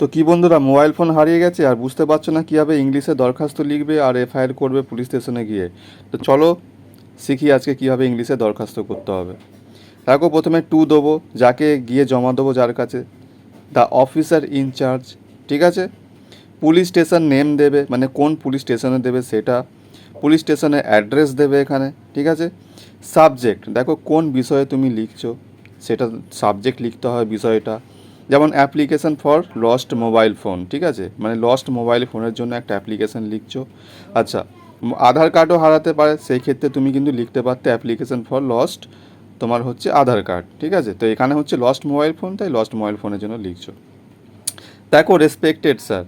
তো কি বন্ধুরা, মোবাইল ফোন হারিয়ে গেছে আর বুঝতে পারছো না কীভাবে ইংলিশে দরখাস্ত লিখবে আর এফআইআর করবে পুলিশ স্টেশনে গিয়ে। তো চলো শিখি আজকে কীভাবে ইংলিশে দরখাস্ত করতে হবে। দেখো, প্রথমে টু দেবো, যাকে গিয়ে জমা দেবো, যার কাছে, দ্য অফিসার ইনচার্জ। ঠিক আছে। পুলিশ স্টেশন নেম দেবে, মানে কোন পুলিশ স্টেশনে দেবে সেটা। পুলিশ স্টেশনের অ্যাড্রেস দেবে এখানে। ঠিক আছে। সাবজেক্ট, দেখো কোন বিষয়ে তুমি লিখছো সেটা সাবজেক্ট লিখতে হয়, বিষয়টা। যেমন application for lost mobile phone, ঠিক আছে, মানে লস্ট মোবাইল ফোনের জন্য একটা অ্যাপ্লিকেশন লিখছো। আচ্ছা, আধার কার্ডও হারাতে পারে, সেই ক্ষেত্রে তুমি কিন্তু লিখতে পারতে অ্যাপ্লিকেশন ফর লস্ট তোমার হচ্ছে আধার কার্ড। ঠিক আছে। তো এখানে হচ্ছে লস্ট মোবাইল ফোন, তাই লস্ট মোবাইল ফোনের জন্য লিখছো। দেখো, রেসপেক্টেড স্যার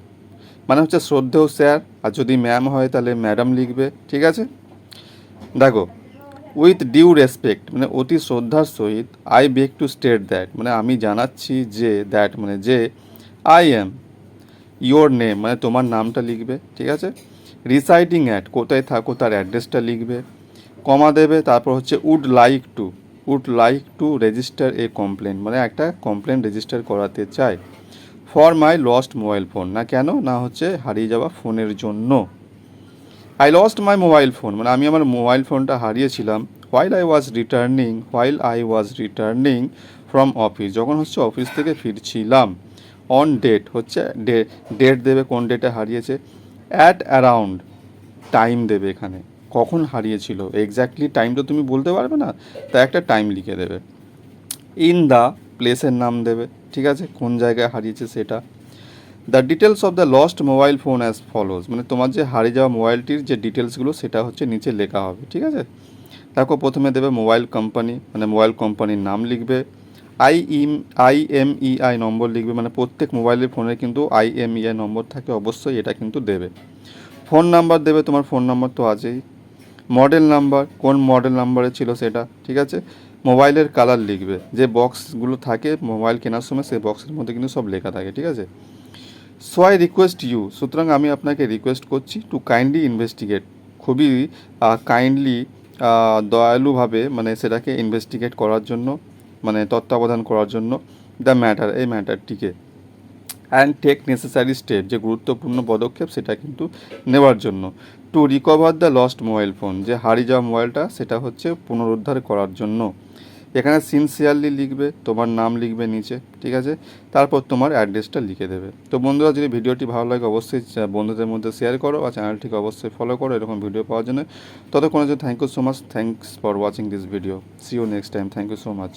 মানে হচ্ছে শ্রদ্ধেয় স্যার, আর যদি ম্যাম হয় তাহলে ম্যাডাম লিখবে। ঠিক আছে। দেখো, উইথ ডিউ রেসপেক্ট মানে অতি শ্রদ্ধার সহিত, I beg two state that মানে আমি জানাচ্ছি যে, দ্যাট মানে যে, আই অ্যাম ইয়োর নেম মানে তোমার নামটা লিখবে। ঠিক আছে। রিসাইডিং অ্যাট কোথায় থাকো তার অ্যাড্রেসটা লিখবে, কমা দেবে, তারপর হচ্ছে would like to register a complain মানে একটা কমপ্লেন রেজিস্টার করাতে চাই। For my lost mobile phone না কেন না হচ্ছে হারিয়ে যাওয়া ফোনের জন্য। I lost my mobile phone মানে আমি আমার মোবাইল ফোনটা হারিয়েছিলাম। While I was returning from office যখন হচ্ছে অফিস থেকে ফিরছিলাম। অন ডেট হচ্ছে ডেট দেবে কোন ডেটে হারিয়েছে। অ্যাট অ্যারাউন্ড টাইম দেবে এখানে কখন হারিয়েছিল, এক্স্যাক্টলি টাইমটা তুমি বলতে পারবে না, তা একটা টাইম লিখে দেবে। ইন দ্য প্লেসের নাম দেবে। ঠিক আছে, কোন জায়গায় হারিয়েছে সেটা। The details of the lost mobile phone as follows মানে তোমার যে হারিয়ে যাওয়া মোবাইলটির যে ডিটেলসগুলো সেটা হচ্ছে নিচে লেখা হবে। ঠিক আছে। দেখো, প্রথমে দেবে মোবাইল কোম্পানি মানে মোবাইল কোম্পানির নাম লিখবে। IMEI নম্বর লিখবে, মানে প্রত্যেক মোবাইলের ফোনে কিন্তু IMEI নম্বর থাকে অবশ্যই, এটা কিন্তু দেবে। ফোন নাম্বার দেবে, তোমার ফোন নাম্বার তো আছেই। মডেল নাম্বার, কোন মডেল নাম্বারে ছিল সেটা। ঠিক আছে। মোবাইলের কালার লিখবে, যে বক্সগুলো থাকে মোবাইল কেনার সময় সেই বক্সের মধ্যে কিন্তু সব লেখা থাকে। ঠিক আছে। সো আই রিকোয়েস্ট ইউ সুতরাং আমি আপনাকে রিকোয়েস্ট করছি টু কাইন্ডলি ইনভেস্টিগেট খুবই কাইন্ডলি দয়ালুভাবে মানে সেটাকে ইনভেস্টিগেট করার জন্য মানে তত্ত্বাবধান করার জন্য দ্য ম্যাটার এই ম্যাটারটিকে। অ্যান্ড টেক নেসেসারি স্টেপ যে গুরুত্বপূর্ণ পদক্ষেপ সেটা কিন্তু নেওয়ার জন্য। To recover the lost mobile phone যে হারিয়ে যাওয়া মোবাইলটা সেটা হচ্ছে পুনরুদ্ধার করার জন্য। এখানে সিনসিয়ারলি লিখবে, তোমার নাম লিখবে নিচে। ঠিক আছে। তারপর তোমার অ্যাড্রেসটা লিখে দেবে। তো বন্ধুরা, যদি ভিডিওটি ভালো লাগে অবশ্যই বন্ধুদের মধ্যে শেয়ার করো আর চ্যানেলটিকে অবশ্যই ফলো করো এরকম ভিডিও পাওয়ার জন্য। ততক্ষণের জন্য thank you so much, thanks for watching this video. See you next time, thank you so much.